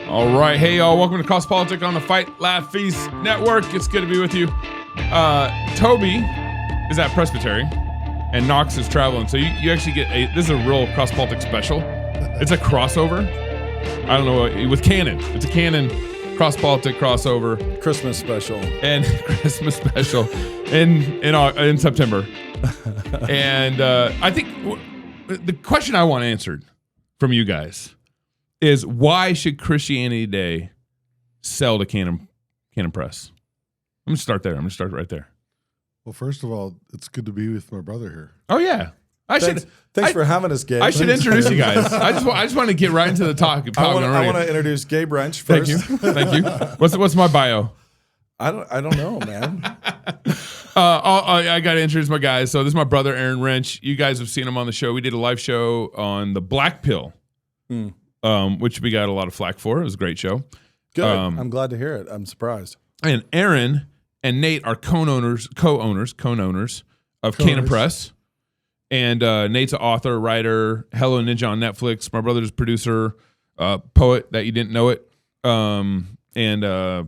All right. Hey, y'all. Welcome to CrossPolitic on the Fight, Laugh, Feast Network. It's good to be with you. Toby is at Presbytery, and Knox is traveling. So you actually get this is a real CrossPolitic special. It's a crossover. I don't know, with Canon. It's a Canon CrossPolitic crossover. Christmas special. And Christmas special in September. And I think the question I want answered from you guys is, why should Christianity Today sell to Canon Press? I'm going to start there. I'm going to start right there. Well, first of all, it's good to be with my brother here. Oh, yeah. Thanks for having us, Gabe. I should introduce you guys. I just want to get right into the talk. I want to introduce Gabe Rench first. Thank you. What's my bio? I don't know, man. I got to introduce my guys. So this is my brother, Aaron Rench. You guys have seen him on the show. We did a live show on the Black Pill, which we got a lot of flack for. It was a great show. Good. I'm glad to hear it. I'm surprised. And Aaron and Nate are co-owners of Canon Press. And Nate's an author, writer, Hello Ninja on Netflix. My brother's a producer, poet that you didn't know it, and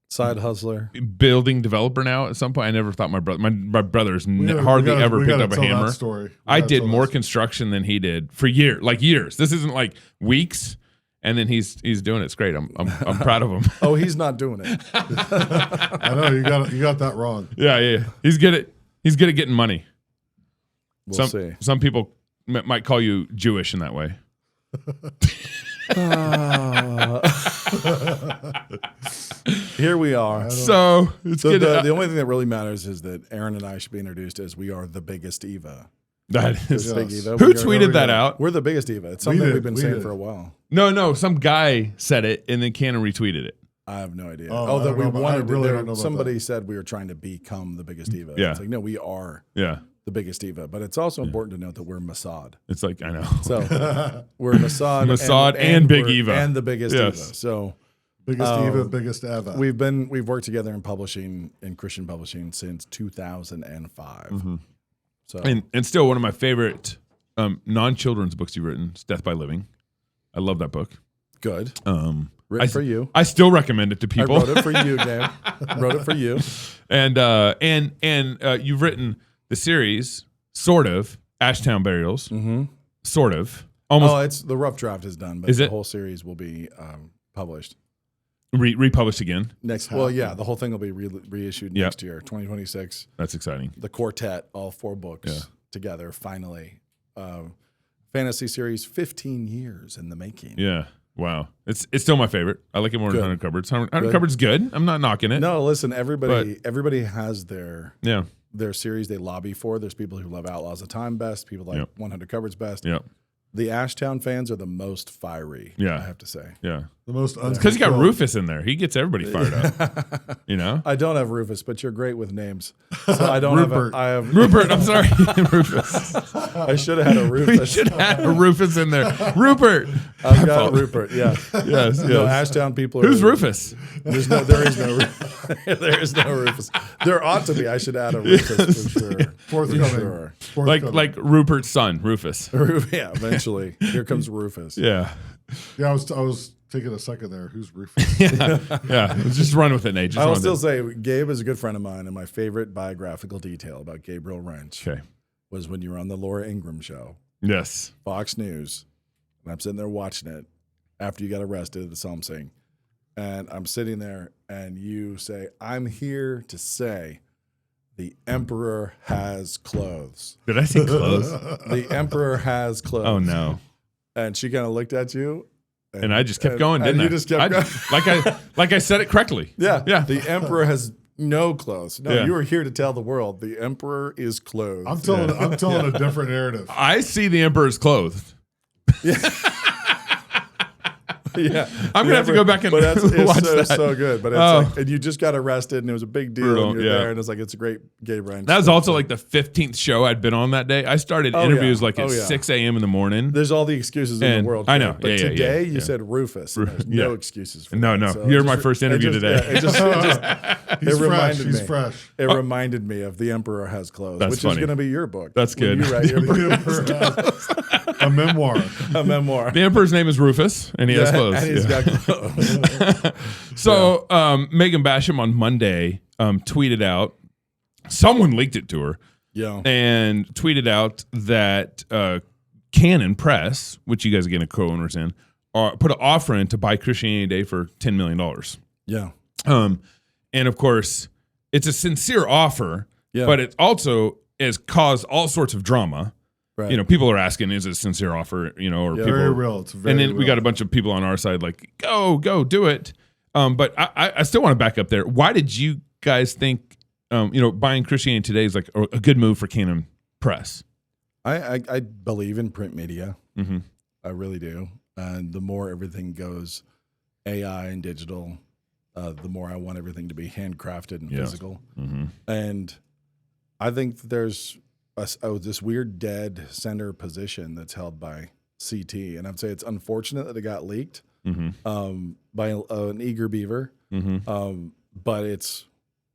side hustler, building developer now. At some point, I never thought my brother's hardly ever picked up a hammer. I did more construction than he did for years. This isn't like weeks, and then he's doing it. It's great. I'm proud of him. Oh, he's not doing it. I know you got that wrong. Yeah. He's good at getting money. We'll see. Some people might call you Jewish in that way. Here we are. So it's good. The only thing that really matters is that Aaron and I should be introduced as we are the biggest Eva. That is big Eva. Who tweeted that out? We're the biggest Eva. It's something we've been saying for a while. No. Some guy said it, and then Canon retweeted it. I have no idea. That we wanted to. Somebody said we were trying to become the biggest Eva. Yeah. It's like, no, we are. Yeah. The biggest diva, but it's also important to note that we're Mossad. It's like, I know. So we're Mossad, and Big Eva, and the biggest Eva. So biggest Eva, biggest Eva. We've worked together in publishing, in Christian publishing, since 2005. Mm-hmm. So and still one of my favorite non-children's books you've written is Death by Living. I love that book. Good. Written for you. I still recommend it to people. I wrote it for you, Gabe. Wrote it for you. And you've written the series, sort of, Ashtown Burials, sort of. Almost. Oh, it's the rough draft is done, but the whole series will be published. Republished again? Next. Well, yeah, the whole thing will be reissued next year, 2026. That's exciting. The quartet, all 4 books together, finally. Fantasy series, 15 years in the making. Yeah. Wow. It's still my favorite. I like it more than 100 Cupboards. 100 Cupboards good. I'm not knocking it. No, listen, everybody has their series they lobby for. There's people who love Outlaws of Time best, people like 100 Cupboards best. Yep. The Ashtown fans are the most fiery, I have to say. Yeah. The most because you got Rufus in there. He gets everybody fired up. You know? I don't have Rufus, but you're great with names. So I don't Rupert. have Rupert, I'm sorry. Rufus. I should have had a Rufus. We should have a Rufus in there. Rupert. I've got Rupert, yeah. Yes. No, Ashtown people are. Who's Rufus? There is no there is no Rufus. There ought to be. I should add a Rufus for sure. Forthcoming. Like Rupert's son, Rufus. Yeah, eventually. Here comes Rufus. Yeah. Yeah, I was taking a second there. Who's Rufus? Yeah. Just run with it, Nate. I will still say Gabe is a good friend of mine, and my favorite biographical detail about Gabriel Rench was when you were on the Laura Ingraham show. Yes. Fox News. And I'm sitting there watching it after you got arrested at the Psalm Sing. And I'm sitting there, and you say, "I'm here to say the emperor has clothes." Did I say clothes? The emperor has clothes. Oh, no. And she kind of looked at you. And I just kept going, didn't I? You just kept going. Like I said it correctly. Yeah. The emperor has no clothes. No, you were here to tell the world the emperor is clothed. I'm telling a different narrative. I see the emperor's clothed. Yeah. Yeah, I'm gonna have to go back and watch that. So good. But it's like, and you just got arrested, and it was a big deal. Brutal, and you're there, and it's like it's a great Gabe Rench. That was also like the 15th show I'd been on that day. I started interviews at 6 a.m. in the morning. There's all the excuses in the world. I know. But today you said Rufus. And there's no excuses for that. No. So you're my first interview today. He's fresh. It reminded me of The Emperor Has Clothes, which is going to be your book. That's good. You write your book. A memoir. A memoir. The emperor's name is Rufus, and he has clothes. And he's got clothes. So Megan Basham on Monday tweeted out, someone leaked it to her, and tweeted out that Canon Press, which you guys again are co-owners in, put an offer in to buy Christianity Today for $10 million. Yeah. And of course, it's a sincere offer, but it also has caused all sorts of drama. Right. You know, people are asking, is it a sincere offer? You know, or people, very real. It's very and then real. we got a bunch of people on our side like, go, do it. But I still want to back up there. Why did you guys think, buying Christianity Today is like a good move for Canon Press? I believe in print media. Mm-hmm. I really do. And the more everything goes AI and digital, the more I want everything to be handcrafted and physical. Mm-hmm. And I think there's this weird dead center position that's held by CT. And I'd say it's unfortunate that it got leaked by an eager beaver. Mm-hmm. But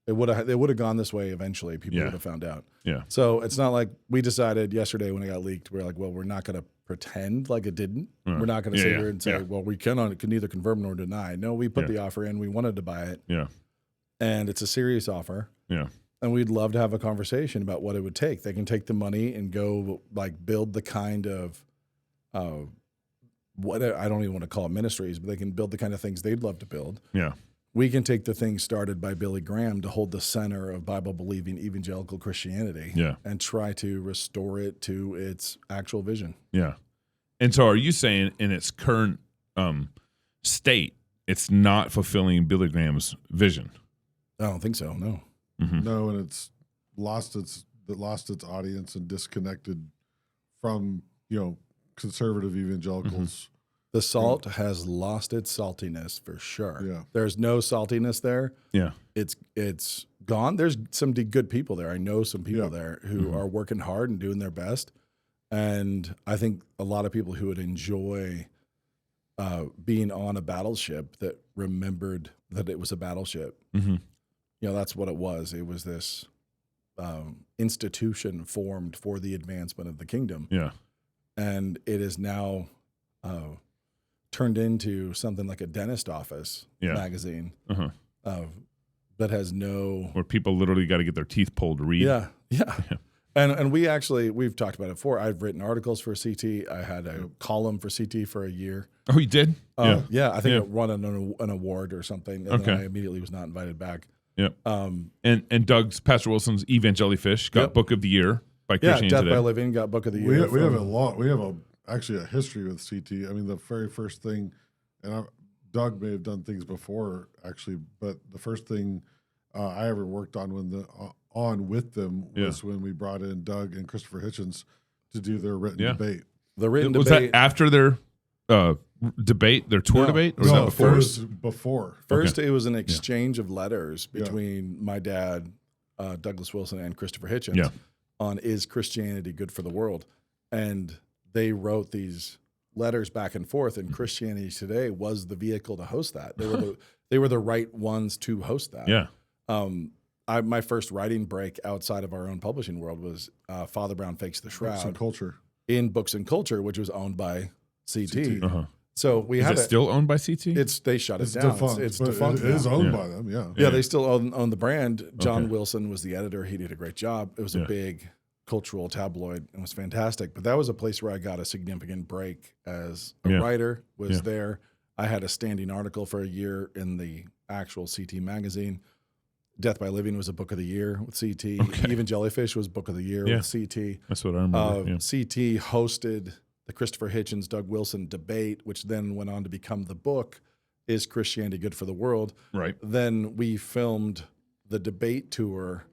they would have gone this way eventually. People would have found out. Yeah. So it's not like we decided yesterday when it got leaked, we're like, well, we're not going to pretend like it didn't. We're not going to sit here and say, well, we can neither confirm nor deny. No, we put the offer in. We wanted to buy it. Yeah. And it's a serious offer. Yeah. And we'd love to have a conversation about what it would take. They can take the money and go like build the kind of what I don't even want to call it ministries, but they can build the kind of things they'd love to build. Yeah. We can take the things started by Billy Graham to hold the center of Bible-believing evangelical Christianity and try to restore it to its actual vision. Yeah. And so are you saying in its current state, it's not fulfilling Billy Graham's vision? I don't think so, no. Mm-hmm. No, and it's lost its audience and disconnected from, conservative evangelicals. Mm-hmm. The salt has lost its saltiness for sure. Yeah. There's no saltiness there. Yeah. It's gone. There's some good people there. I know some people there who are working hard and doing their best. And I think a lot of people who would enjoy being on a battleship that remembered that it was a battleship. Mm-hmm. That's what it was. It was this institution formed for the advancement of the kingdom. Yeah. And it is now turned into something like a dentist office magazine that has no... Where people literally got to get their teeth pulled to read. Yeah. And we've talked about it before. I've written articles for CT. I had a column for CT for a year. Oh, you did? Yeah, I think it won an award or something, and then I immediately was not invited back. Yeah. And Pastor Wilson's Evangelifish got Book of the Year by Christianity Death Today. by Living got Book of the Year. We have actually a history with CT. I mean, the very first thing, and Doug may have done things before actually, but the first thing I ever worked on with them was when we brought in Doug and Christopher Hitchens to do their written debate. The written was debate. That after their debate, their tour debate? Or was that before? Before. First, it was an exchange of letters between my dad, Douglas Wilson, and Christopher Hitchens on is Christianity good for the world? And they wrote these letters back and forth, and Christianity Today was the vehicle to host that. They were the right ones to host that. Yeah. My first writing break outside of our own publishing world was Father Brown Fakes the Shroud. Books and Culture. In Books and Culture, which was owned by CT. Uh-huh. So we had it still owned by CT? They shut it down. Defunct, it's defunct. It is owned by them. Yeah. They still own the brand. John Wilson was the editor. He did a great job. It was a big cultural tabloid and was fantastic. But that was a place where I got a significant break as a writer. Was there. I had a standing article for a year in the actual CT magazine. Death by Living was a Book of the Year with CT. Okay. Evangelifish was Book of the Year with CT. That's what I remember. CT hosted the Christopher Hitchens, Doug Wilson debate, which then went on to become the book, Is Christianity Good for the World? Right. Then we filmed the debate tour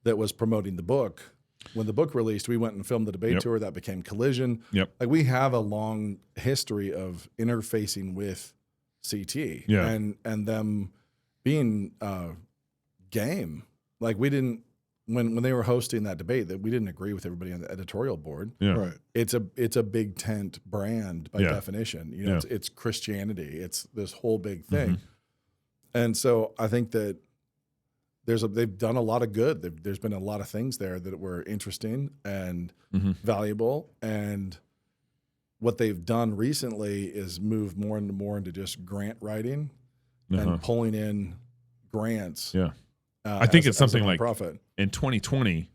that was promoting the book. When the book released, we went and filmed the debate tour. That became Collision. Yep. Like we have a long history of interfacing with CT and them being game. Like we didn't when they were hosting that debate that we didn't agree with everybody on the editorial board. Yeah. Right. It's a big tent brand by definition. It's Christianity. It's this whole big thing. Mm-hmm. And so I think that they've done a lot of good. There's been a lot of things there that were interesting and valuable. And what they've done recently is move more and more into just grant writing and pulling in grants. Yeah. I think it's something like profit. In 2020,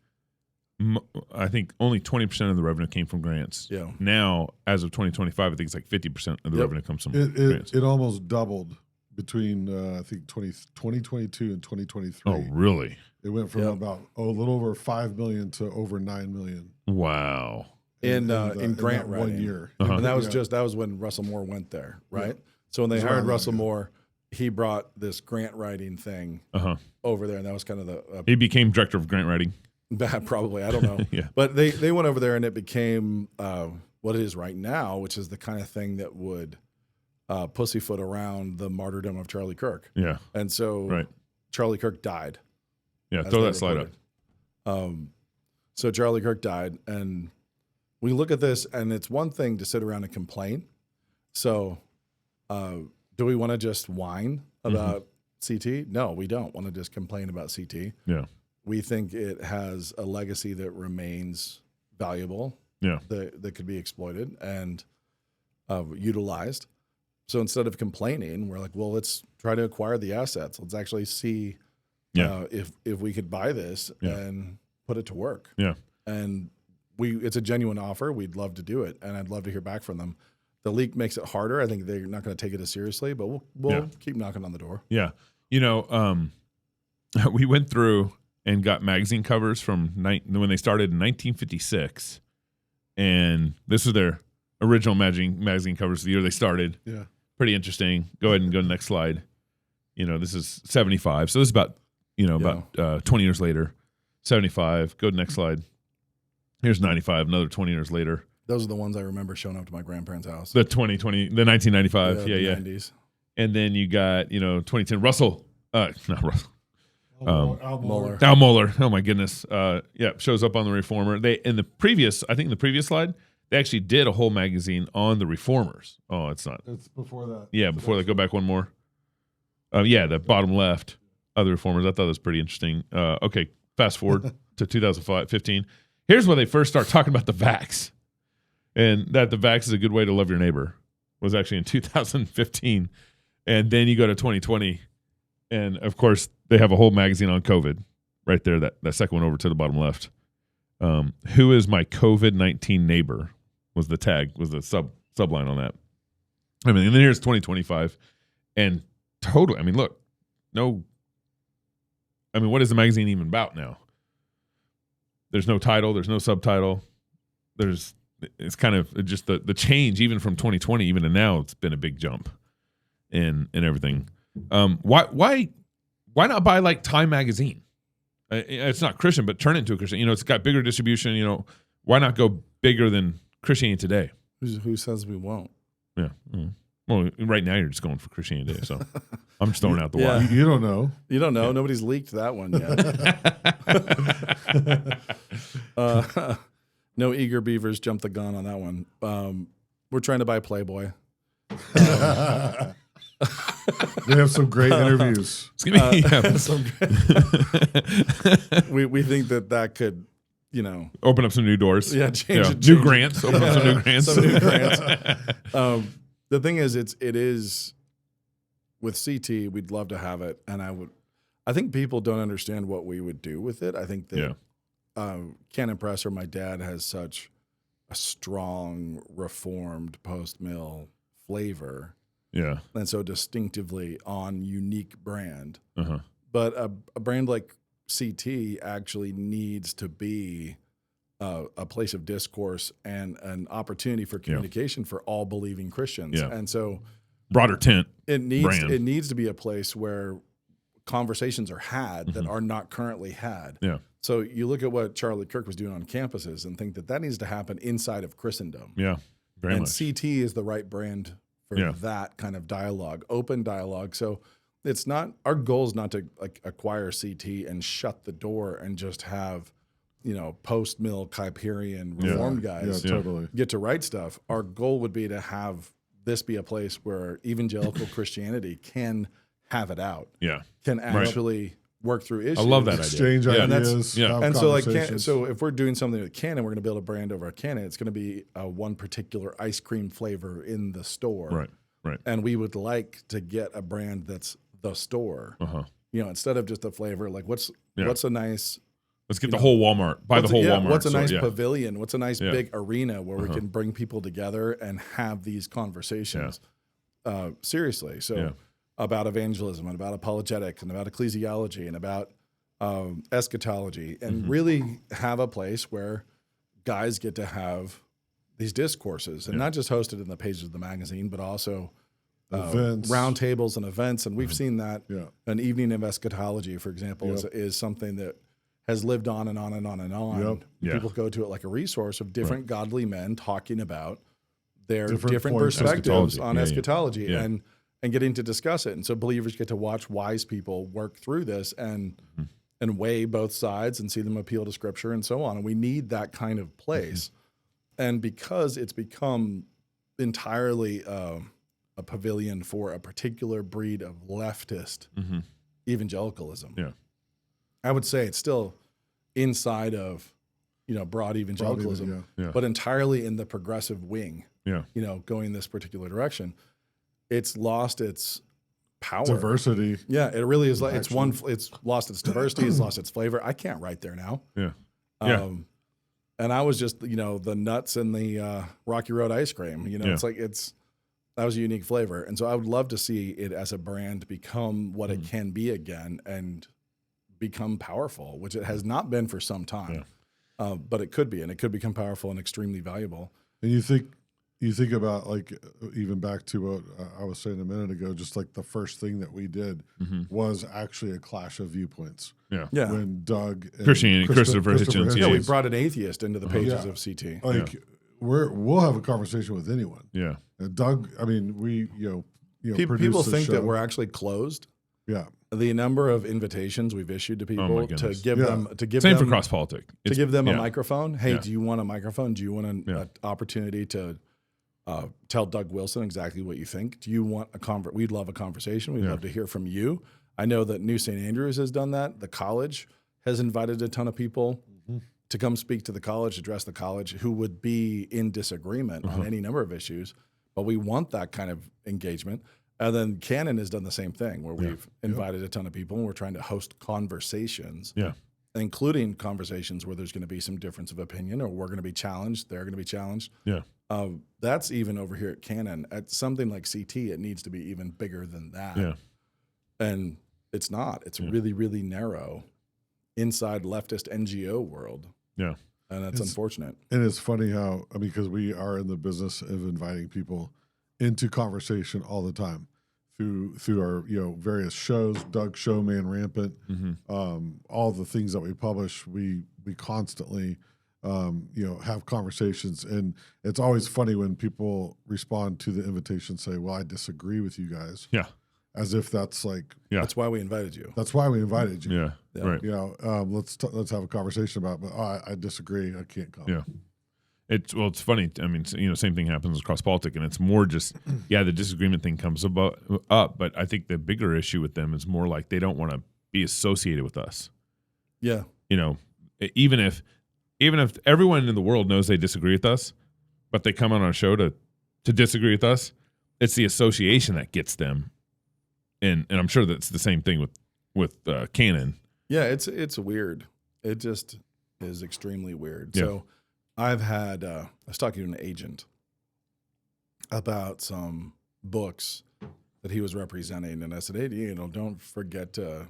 I think only 20% of the revenue came from grants. Yeah. Now, as of 2025, I think it's like 50% of the revenue comes from grants. It almost doubled between, I think, 2022 and 2023. Oh, really? It went from about a little over 5 million to over 9 million. Wow. In grant writing. 1 year. And that was when Russell Moore went there, right? So when they hired Russell Moore, he brought this grant writing thing over there, and that was kind of he became director of grant writing. Probably, I don't know. Yeah. But they went over there, and it became what it is right now, which is the kind of thing that would pussyfoot around the martyrdom of Charlie Kirk. Yeah. And so Charlie Kirk died. Yeah, throw that slide up. So Charlie Kirk died, and we look at this, and it's one thing to sit around and complain. So do we want to just whine about CT? No, we don't want to just complain about CT. Yeah. We think it has a legacy that remains valuable, that could be exploited and utilized. So instead of complaining, we're like, well, let's try to acquire the assets. Let's actually see if we could buy this and put it to work. Yeah. And it's a genuine offer. We'd love to do it, and I'd love to hear back from them. The leak makes it harder. I think they're not going to take it as seriously, but we'll keep knocking on the door. Yeah. You know, we went through and got magazine covers from when they started in 1956. And this was their original magazine covers the year they started. Yeah. Pretty interesting. Go ahead and go to the next slide. You know, this is 75. So this is about 20 years later. 75. Go to the next slide. Here's 95, another 20 years later. Those are the ones I remember showing up to my grandparents' house. The 1995. Yeah. 90s. And then you got, 2010, not Russell. Al Mohler. Al Mohler. Oh my goodness. Shows up on the Reformer. I think in the previous slide, they actually did a whole magazine on the Reformers. Oh, it's not. It's before that. Yeah, before that. Go back one more. The bottom left of the Reformers. I thought that was pretty interesting. Okay, fast forward to 2015. Here's where they first start talking about the vax. And that the vax is a good way to love your neighbor was actually in 2015. And then you go to 2020. And, of course, they have a whole magazine on COVID right there, that second one over to the bottom left. Who is my COVID-19 neighbor was the tag, was the subline on that. I mean, and then here's 2025. And totally, I mean, look, what is the magazine even about now? There's no title. There's no subtitle. It's kind of just the change, even from 2020, even to now, it's been a big jump in everything. Why not buy like Time Magazine? It's not Christian, but turn it into a Christian. It's got bigger distribution. Why not go bigger than Christianity Today? Who says we won't? Yeah. Mm-hmm. Well, right now you're just going for Christianity Today, so I'm just throwing out the wire. You don't know. You don't know. Yeah. Nobody's leaked that one yet. No eager beavers jumped the gun on that one. We're trying to buy Playboy. They have some great interviews. We think that could, open up some new doors. Yeah, change new grants. Open up some new grants. The thing is, it is with CT. We'd love to have it, and I think people don't understand what we would do with it. I think that Canon Press or my dad has such a strong Reformed post-mill flavor. Yeah. And so distinctively on unique brand. Uh-huh. But a brand like CT actually needs to be a place of discourse and an opportunity for communication for all believing Christians. Yeah. And so broader tent. It needs to be a place where conversations are had that are not currently had. Yeah. So you look at what Charlie Kirk was doing on campuses and think that needs to happen inside of Christendom. Yeah. Very much. CT is the right brand for that kind of dialogue, open dialogue. So it's not, our goal is not to acquire CT and shut the door and just have, post-mill Kuyperian Reformed guys totally get to write stuff. Our goal would be to have this be a place where evangelical Christianity can have it out. Yeah. Can actually work through issues. I love that idea. Exchange Yeah. ideas. Yeah. Have And so, like, conversations. so if we're doing something with Canon, we're going to build a brand over at Canon. It's going to be one particular ice cream flavor in the store, Right. Right. and we would like to get a brand that's the store. You know, instead of just a flavor, like what's a nice Let's get the whole Walmart. Buy the whole Walmart. What's a store, nice yeah. pavilion? What's a nice big arena where we can bring people together and have these conversations seriously? So about evangelism and about apologetics and about ecclesiology and about eschatology, and really have a place where guys get to have these discourses, and not just hosted in the pages of the magazine, but also Events. roundtables and events. And we've seen that Yeah. an evening of eschatology, for example, is something that has lived on and on and on and on. Yep. Yeah. People go to it like a resource of different godly men talking about their different points. perspectives Eschatology. on Yeah, yeah. eschatology Yeah. and getting to discuss it. And so believers get to watch wise people work through this and weigh both sides and see them appeal to Scripture and so on. And we need that kind of place. And because it's become entirely a pavilion for a particular breed of leftist evangelicalism, I would say it's still inside of, broad evangelicalism, yeah. but entirely in the progressive wing, going this particular direction. It's lost its power. Diversity. Yeah, it really is. It's lost its diversity. It's lost its flavor. I can't write there now. Yeah. And I was just, the nuts and the Rocky Road ice cream. That was a unique flavor. And so I would love to see it as a brand become what it can be again and become powerful, which it has not been for some time. But it could be, and it could become powerful and extremely valuable. And you think about, like, even back to what I was saying a minute ago, just like the first thing that we did was actually a clash of viewpoints. Yeah. When Doug and Christianity, Christopher Hitchens. Yeah, we Yes. brought an atheist into the pages of CT. Like, we'll have a conversation with anyone. Yeah. And Doug, I mean, we, People produced the think show. that we're actually closed. Yeah. The number of invitations we've issued to people to goodness. give them Same for CrossPolitic. to give them a microphone. Hey, do you want a microphone? Do you want an Yeah. opportunity to tell Doug Wilson exactly what you think? Do you want a We'd love a conversation. We'd love to hear from you. I know that New St. Andrews has done that. The college has invited a ton of people to come speak to the college, address the college, who would be in disagreement on any number of issues. But we want that kind of engagement. And then Canon has done the same thing, where we've invited a ton of people, and we're trying to host conversations, including conversations where there's going to be some difference of opinion, or we're going to be challenged, they're going to be challenged. Yeah. That's even over here at Canon. At something like CT, it needs to be even bigger than that. Yeah. And it's not. It's really, really narrow inside leftist NGO world. Yeah. And that's unfortunate. And it's funny how, because we are in the business of inviting people into conversation all the time through our various shows, Doug Show, Man Rampant, all the things that we publish, we constantly have conversations, and it's always funny when people respond to the invitation, say, "Well, I disagree with you guys," as if that's like, That's why we invited you. that's why we invited you. Yeah. Right. Let's have a conversation about, but I disagree, I can't come. Yeah. It's funny. I mean, same thing happens with CrossPolitic, and it's more just, the disagreement thing comes up, but I think the bigger issue with them is more like they don't want to be associated with us. Yeah. Even if everyone in the world knows they disagree with us, but they come on our show to disagree with us, it's the association that gets them. And I'm sure that's the same thing with Canon. Yeah, it's weird. It just is extremely weird. Yeah. So I've had I was talking to an agent about some books that he was representing, and I said, "Hey, don't forget to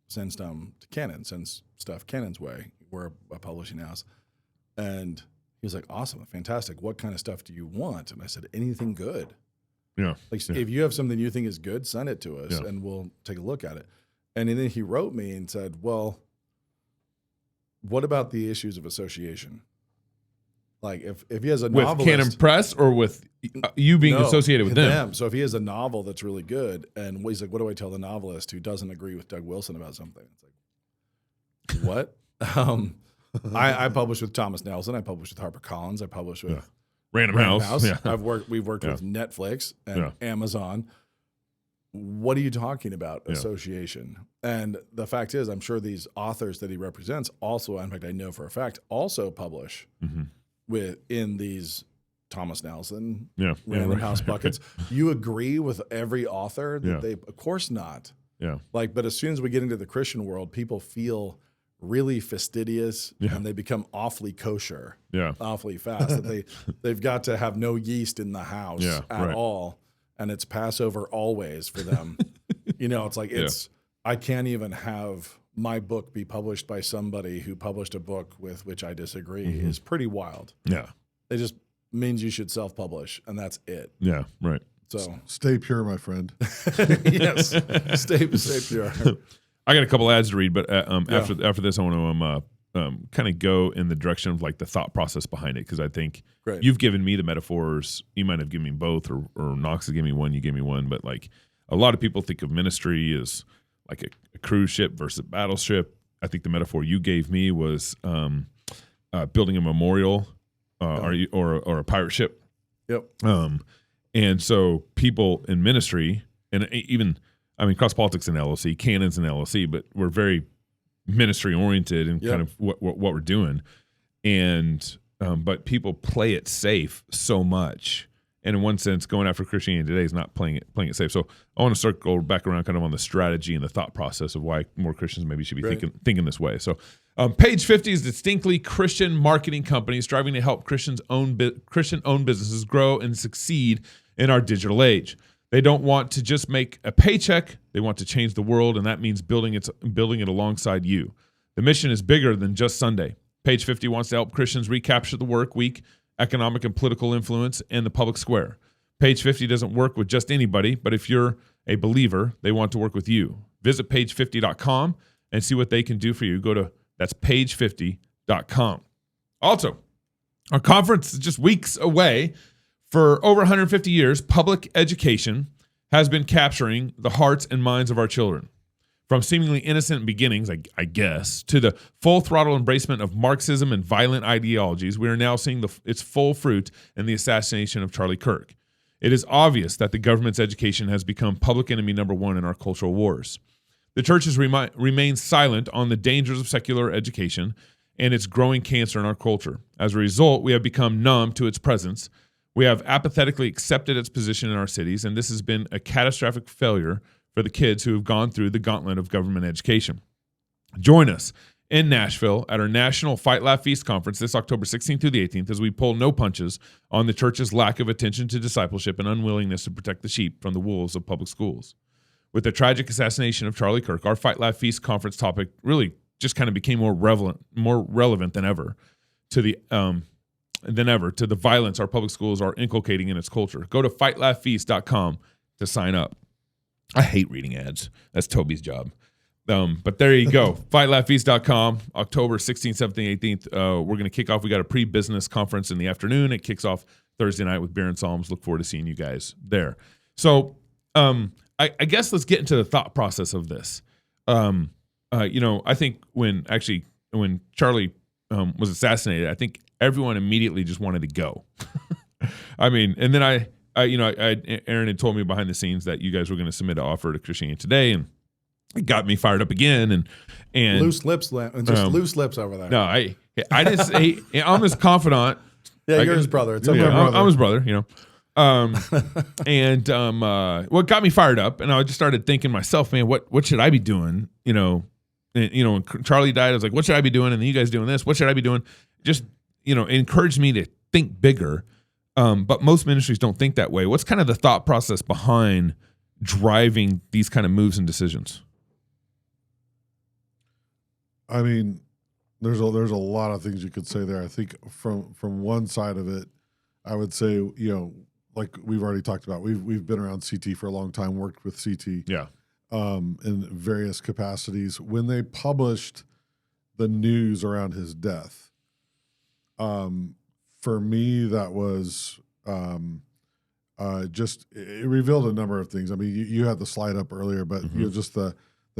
send stuff to Canon. Send stuff Canon's way. We're a publishing house." And he was like, "Awesome, fantastic. What kind of stuff do you want?" And I said, "Anything good. Yeah. If you have something you think is good, send it to us, and we'll take a look at it." And then he wrote me and said, "Well, what about the issues of association? Like if he has a With novelist, Canon Press, or with you being associated with them? So if he has a novel that's really good, and he's like, what do I tell the novelist who doesn't agree with Doug Wilson about something? It's like, what? I published with Thomas Nelson. I published with HarperCollins. I published with Random House. Yeah. We've worked with Netflix and Amazon. what are you talking about? Association. And the fact is, I'm sure these authors that he represents also, in fact, I know for a fact, also publish in these Thomas Nelson, Random House buckets. You agree with every author that they, of course not. Yeah. Like, but as soon as we get into the Christian world, people feel really fastidious and they become awfully kosher, awfully fast. That they've got to have no yeast in the house at all. And it's Passover always for them. It's like, I can't even have my book be published by somebody who published a book with which I disagree is pretty wild. Yeah. It just means you should self-publish, and that's it. Yeah, right. So stay pure, my friend. Yes, stay pure. I got a couple ads to read, but after this, I want to kind of go in the direction of like the thought process behind it, because I think you've given me the metaphors. You might have given me both, or Knox has given me one. You gave me one, but like a lot of people think of ministry as like a cruise ship versus a battleship. I think the metaphor you gave me was building a memorial, or a pirate ship. Yep. And so people in ministry, and even, CrossPolitic's an LLC, Canon's an LLC, but we're very ministry oriented and kind of what we're doing. And but people play it safe so much. And in one sense, going after Christianity today is not playing it safe. So I want to circle back around kind of on the strategy and the thought process of why more Christians maybe should be thinking this way. So page 50 is distinctly Christian marketing companies striving to help Christian-owned businesses grow and succeed in our digital age. They don't want to just make a paycheck. They want to change the world, and that means building it alongside you. The mission is bigger than just Sunday. Page 50 wants to help Christians recapture the work week, economic and political influence, and the public square. Page 50 doesn't work with just anybody, but if you're a believer, they want to work with you. Visit page50.com and see what they can do for you. That's page50.com. Also, our conference is just weeks away. For over 150 years, public education has been capturing the hearts and minds of our children. From seemingly innocent beginnings, I guess, to the full throttle embracement of Marxism and violent ideologies, we are now seeing its full fruit in the assassination of Charlie Kirk. It is obvious that the government's education has become public enemy number one in our cultural wars. The church has remained silent on the dangers of secular education and its growing cancer in our culture. As a result, we have become numb to its presence. We have apathetically accepted its position in our cities, and this has been a catastrophic failure for the kids who have gone through the gauntlet of government education. Join us in Nashville at our National Fight, Laugh, Feast conference this October 16th through the 18th as we pull no punches on the church's lack of attention to discipleship and unwillingness to protect the sheep from the wolves of public schools. With the tragic assassination of Charlie Kirk, our Fight, Laugh, Feast conference topic really just kind of became more relevant than ever to the violence our public schools are inculcating in its culture. Go to fightlaughfeast.com to sign up. I hate reading ads. That's Toby's job. But there you go. fightlaughfeast.com, October 16th, 17th, 18th. We're going to kick off. We got a pre-business conference in the afternoon. It kicks off Thursday night with Beer and Psalms. Look forward to seeing you guys there. So I guess let's get into the thought process of this. I think when Charlie was assassinated, I think everyone immediately just wanted to go. And then Aaron had told me behind the scenes that you guys were going to submit an offer to Christianity Today, and it got me fired up again. And loose lips over there. No, I didn't say. I'm his confidant. Yeah, you're his brother. It's brother. I'm his brother. What got me fired up, and I just started thinking myself, man, what should I be doing? When Charlie died, I was like, what should I be doing? And then you guys doing this, what should I be doing? Just encouraged me to think bigger. But most ministries don't think that way. What's kind of the thought process behind driving these kind of moves and decisions? There's a lot of things you could say there. I think from one side of it, I would say, like we've already talked about, we've been around CT for a long time, worked with CT, in various capacities. When they published the news around his death, for me, that was it revealed a number of things. You had the slide up earlier, but just the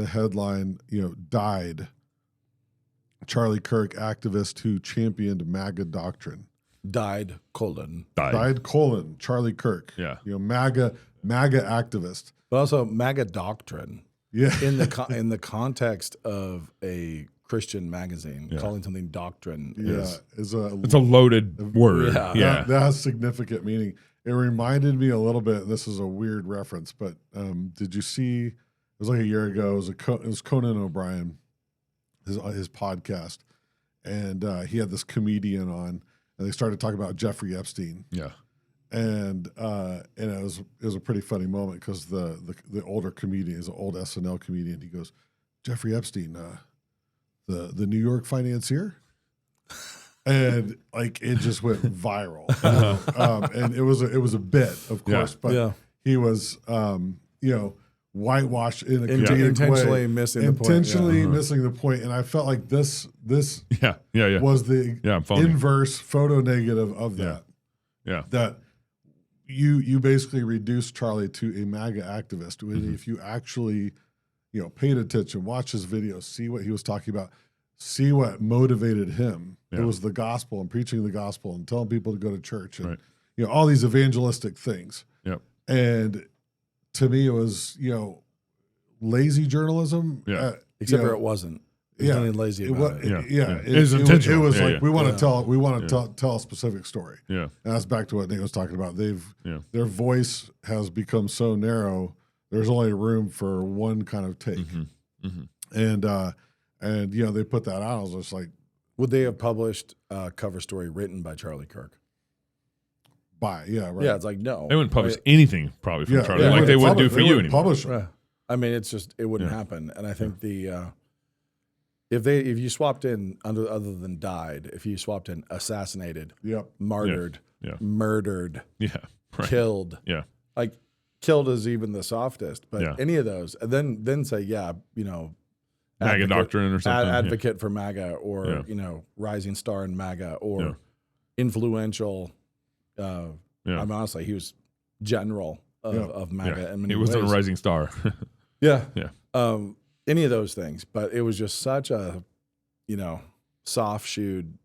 headline, died. Charlie Kirk, activist who championed MAGA doctrine. Died. Charlie Kirk. Yeah. MAGA activist. But also MAGA doctrine. Yeah. In the context of a Christian magazine, calling something doctrine it's a loaded word. Yeah. That has significant meaning. It reminded me a little bit. This is a weird reference, but did you see? It was like a year ago. It was Conan O'Brien, his podcast, and he had this comedian on, and they started talking about Jeffrey Epstein. Yeah, and it was a pretty funny moment because the older comedian is an old SNL comedian. He goes, Jeffrey Epstein, the New York financier. And like it just went viral, and it was a bit, of course, but he was, whitewashed in a intentionally way, missing the point. Missing the point. And I felt like this was the I'm inverse photo negative of that. Yeah, that you basically reduced Charlie to a MAGA activist. Mm-hmm. If you actually, paid attention, watch his videos, see what he was talking about. See what motivated him. Yeah. It was the gospel and preaching the gospel and telling people to go to church and all these evangelistic things. Yep. And to me, it was lazy journalism. Yeah. Except for it wasn't. There's nothing lazy about it. It was intentional. It was Yeah, we want to tell a specific story. Yeah. And that's back to what Nate was talking about. Their voice has become so narrow. There's only room for one kind of take. Mm-hmm. Mm-hmm. And they put that out. I was just like, would they have published a cover story written by Charlie Kirk? Right. Yeah, it's like no. They wouldn't publish anything probably from Charlie, like they wouldn't do for you anymore. Publish right. I mean, it's just it wouldn't happen. And I think if you swapped in other than died, if you swapped in assassinated, martyred, murdered, killed, like killed is even the softest, but any of those, and then say MAGA doctrine or something. Advocate for MAGA, or rising star in MAGA, or influential. I mean, honestly, he was general of MAGA. In many he wasn't ways. a rising star. Yeah. Any of those things, but it was just such a soft shoed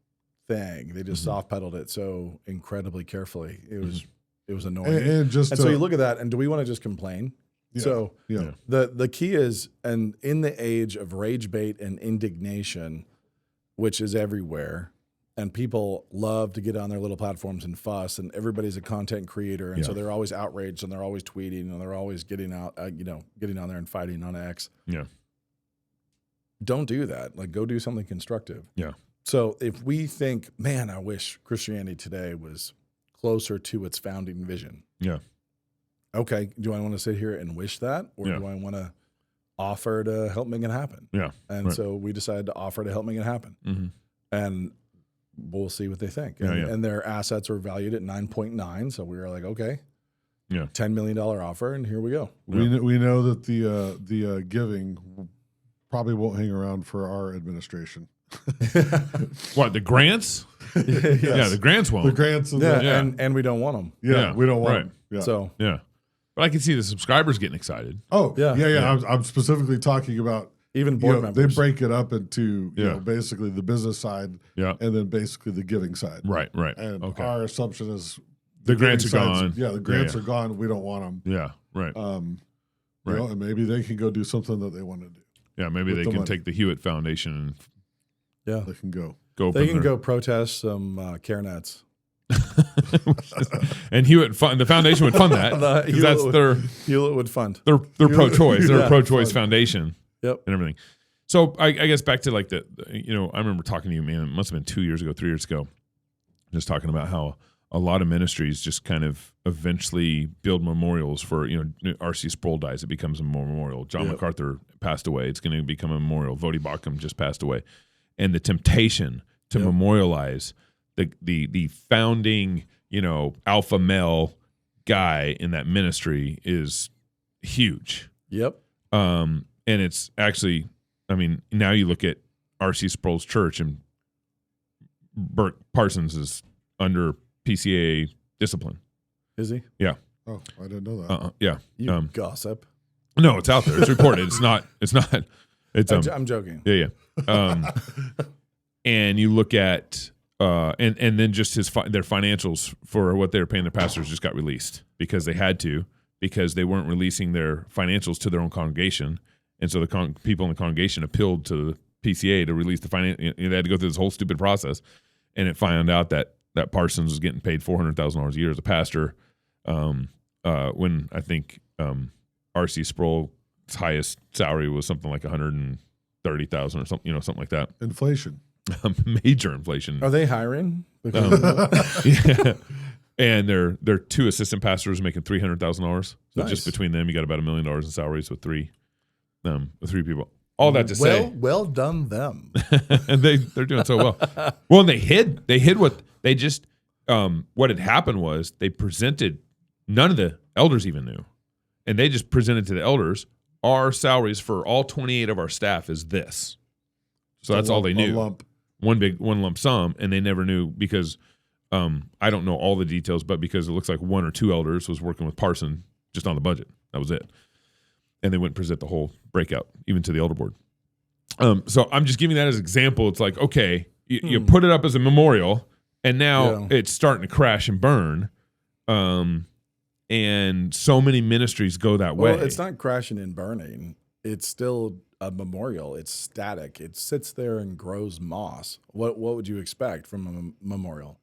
thing. They just soft pedaled it so incredibly carefully. It was annoying. And so you look at that, and do we want to just complain? Yeah. So Yeah. the key is, and in the age of rage bait and indignation, which is everywhere, and people love to get on their little platforms and fuss, and everybody's a content creator, and so they're always outraged, and they're always tweeting, and they're always getting out, getting on there and fighting on X. Yeah. Don't do that. Like, go do something constructive. Yeah. So if we think, man, I wish Christianity today was closer to its founding vision. Yeah. Okay, do I want to sit here and wish that, or do I want to offer to help make it happen? Yeah. And so we decided to offer to help make it happen. Mm-hmm. And we'll see what they think. And their assets were valued at 9.9, so we were like, okay, $10 million offer, and here we go. We know that the giving probably won't hang around for our administration. What, the grants? Yes. Yeah, the grants won't. The grants, and we don't want them. We don't want them. Yeah. So but I can see the subscribers getting excited. Oh yeah. I'm specifically talking about even board members. They break it up into basically the business side, and then basically the giving side. Right. And our assumption is the grants are gone. Yeah, the grants are gone. We don't want them. Yeah, right. Right. And maybe they can go do something that they want to do. Yeah, maybe they can take the Hewitt Foundation and they can go. They can go protest some CareNets. And Hewitt the foundation would fund that. Hewlett would fund. They're pro-choice. They're a pro-choice foundation. Yep. And everything. So I guess back to like I remember talking to you, man, it must have been 2 years ago, 3 years ago, just talking about how a lot of ministries just kind of eventually build memorials for, R.C. Sproul dies, it becomes a memorial. John MacArthur passed away, it's going to become a memorial. Vodi Bakum just passed away. And the temptation to memorialize the founding, alpha male guy in that ministry is huge. Yep. And it's actually, now you look at R.C. Sproul's church, and Burke Parsons is under PCA discipline. Is he? Yeah. Oh, I didn't know that. Yeah. You gossip. No, it's out there. It's reported. It's not. It's. I'm joking. Yeah. And you look at and then just their financials for what they were paying their pastors just got released because they had to, because they weren't releasing their financials to their own congregation, and so the people in the congregation appealed to the PCA to release the finance. They had to go through this whole stupid process, and it found out that Parsons was getting paid $400,000 a year as a pastor, when I think R.C. Sproul's highest salary was something like $130,000 or something like that. Inflation. Major inflation. Are they hiring? Yeah. And their 2 assistant pastors making $300,000. So Nice. just between them, you got about $1 million in salaries with three people. All that to say, well done them. and they're doing so well. Well, and they hid what they just what had happened was they presented, none of the elders even knew, and they just presented to the elders, our salaries for all 28 of our staff is this. So that's all they knew. One lump sum, and they never knew because I don't know all the details, but because it looks like 1 or 2 elders was working with Parson just on the budget. That was it. And they wouldn't present the whole breakout, even to the elder board. So I'm just giving that as an example. It's like, okay, you put it up as a memorial, and now it's starting to crash and burn. And so many ministries go that way. Well, it's not crashing and burning. It's still a memorial. It's static. It sits there and grows moss. What would you expect from a memorial?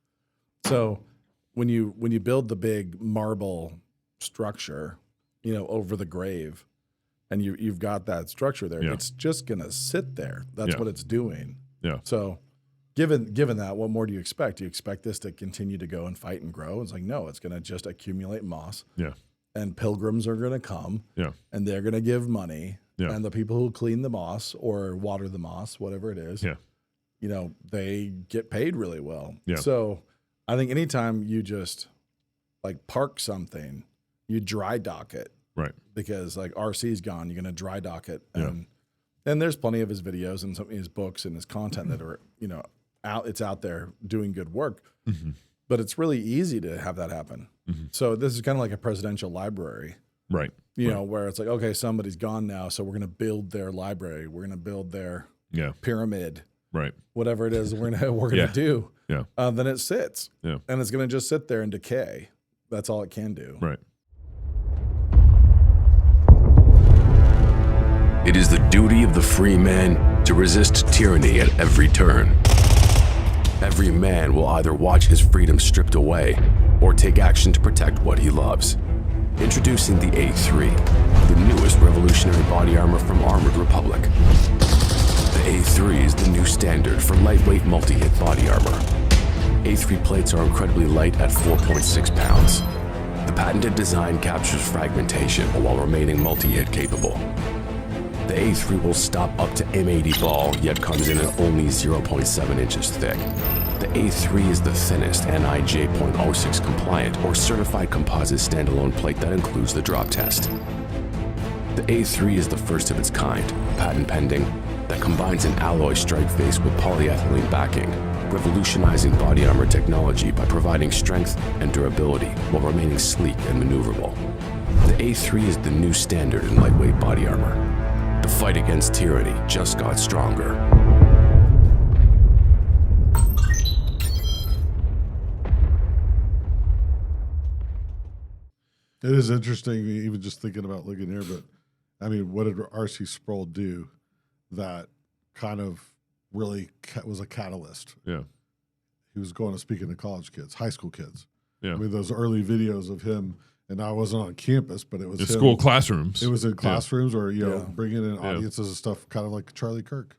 So when you build the big marble structure, over the grave, and you've got that structure there, it's just gonna sit there. That's what it's doing. Yeah. So given that, what more do you expect? Do you expect this to continue to go and fight and grow? It's like, no, it's gonna just accumulate moss. Yeah. And pilgrims are gonna come. Yeah. And they're gonna give money. Yeah. And the people who clean the moss or water the moss, whatever it is, they get paid really well. Yeah. So I think anytime you just like park something, you dry dock it. Right. Because like RC's gone, you're going to dry dock it. And there's plenty of his videos and some of his books and his content that are, it's out there doing good work. Mm-hmm. But it's really easy to have that happen. Mm-hmm. So this is kind of like a presidential library. Right. Where it's like, okay, somebody's gone now, so we're going to build their library. We're going to build their pyramid. Right. Whatever it is we're going to do. Yeah. Then it sits. Yeah. And it's going to just sit there and decay. That's all it can do. Right. It is the duty of the free man to resist tyranny at every turn. Every man will either watch his freedom stripped away or take action to protect what he loves. Introducing the A3, the newest revolutionary body armor from Armored Republic. The A3 is the new standard for lightweight multi-hit body armor. A3 plates are incredibly light at 4.6 pounds. The patented design captures fragmentation while remaining multi-hit capable. The A3 will stop up to M80 ball, yet comes in at only 0.7 inches thick. The A3 is the thinnest NIJ .06 compliant or certified composite standalone plate that includes the drop test. The A3 is the first of its kind, patent pending, that combines an alloy strike face with polyethylene backing, revolutionizing body armor technology by providing strength and durability while remaining sleek and maneuverable. The A3 is the new standard in lightweight body armor. The fight against tyranny just got stronger. It is interesting, even just thinking about looking here, but I mean, what did R.C. Sproul do that kind of really was a catalyst? Yeah. He was going to speaking to college kids, high school kids. Yeah. I mean, those early videos of him, and I wasn't on campus, but it was in him. school classrooms. It was in classrooms or, bringing in audiences and stuff, kind of like Charlie Kirk.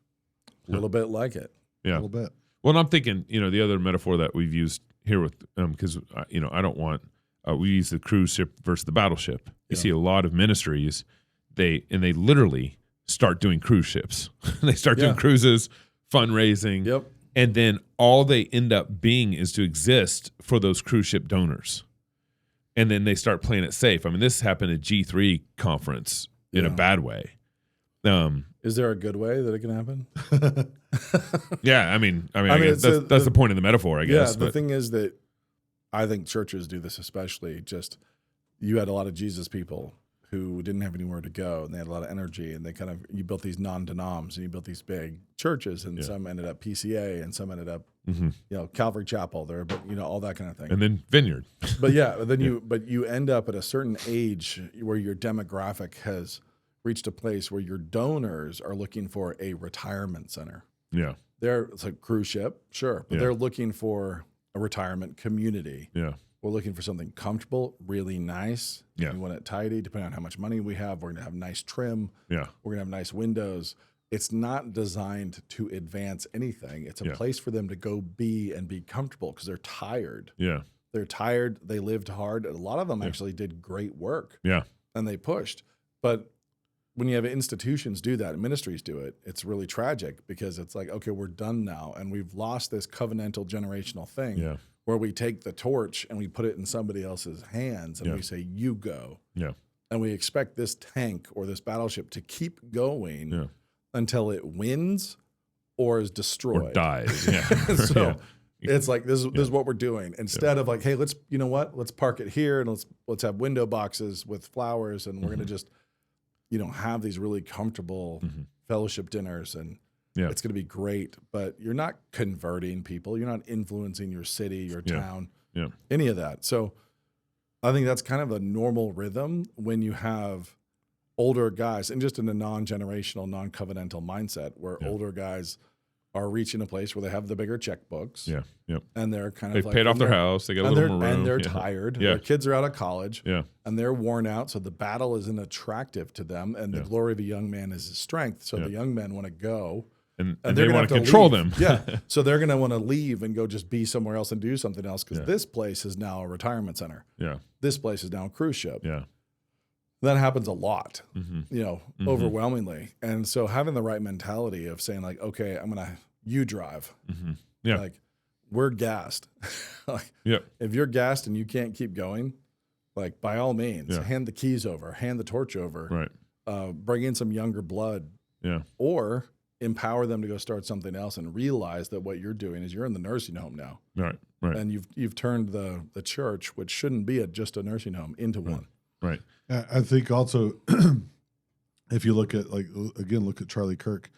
A little bit like it. Yeah. A little bit. Well, and I'm thinking, the other metaphor that we've used here with, because, I don't want, we use the cruise ship versus the battleship. You see a lot of ministries, they literally start doing cruise ships. They start doing cruises, fundraising. Yep. And then all they end up being is to exist for those cruise ship donors. And then they start playing it safe. I mean, this happened at G3 conference in a bad way. Is there a good way that it can happen? Yeah, I mean, that's the point of the metaphor, I guess. Yeah, the thing is that I think churches do this especially. Just you had a lot of Jesus people who didn't have anywhere to go, and they had a lot of energy, and you built these non-denoms, and you built these big churches, and some ended up PCA, and some ended up, Calvary Chapel there, but all that kind of thing. And then Vineyard. But you end up at a certain age where your demographic has reached a place where your donors are looking for a retirement center. Yeah. It's a cruise ship, sure, but they're looking for a retirement community. Yeah. We're looking for something comfortable, really nice. Yeah. We want it tidy, depending on how much money we have. We're going to have nice trim. Yeah. We're going to have nice windows. It's not designed to advance anything. It's a place for them to go be and be comfortable because they're tired. Yeah. They're tired. They lived hard. A lot of them actually did great work. Yeah. And they pushed. But when you have institutions do that and ministries do it, it's really tragic because it's like, okay, we're done now. And we've lost this covenantal generational thing where we take the torch and we put it in somebody else's hands and we say, you go. Yeah. And we expect this tank or this battleship to keep going until it wins or is destroyed. Or dies. Yeah. So it's like, this is what we're doing. Instead of like, hey, let's park it here and let's have window boxes with flowers and we're going to just, have these really comfortable fellowship dinners and it's going to be great, but you're not converting people. You're not influencing your city, your town, any of that. So I think that's kind of a normal rhythm when you have older guys and just in a non-generational, non-covenantal mindset where older guys are reaching a place where they have the bigger checkbooks. Yeah. Yep. And they're kind They've of paid off their house. They got a little more room. And they're tired. Yeah. Their kids are out of college. Yeah. And they're worn out. So the battle isn't attractive to them. And the glory of a young man is his strength. So the young men want to go. And they're they gonna want to have control leave. them. Yeah. So they're going to want to leave and go just be somewhere else and do something else because this place is now a retirement center. Yeah. This place is now a cruise ship. Yeah. That happens a lot, overwhelmingly. And so having the right mentality of saying like, okay, you drive. Yeah. Like we're gassed. If you're gassed and you can't keep going, like by all means, hand the keys over, hand the torch over, right. Bring in some younger blood, or empower them to go start something else and realize that what you're doing is you're in the nursing home now, right, and you've turned the church, which shouldn't be just a nursing home, into one. Right. I think also, if you look at look at Charlie Kirk,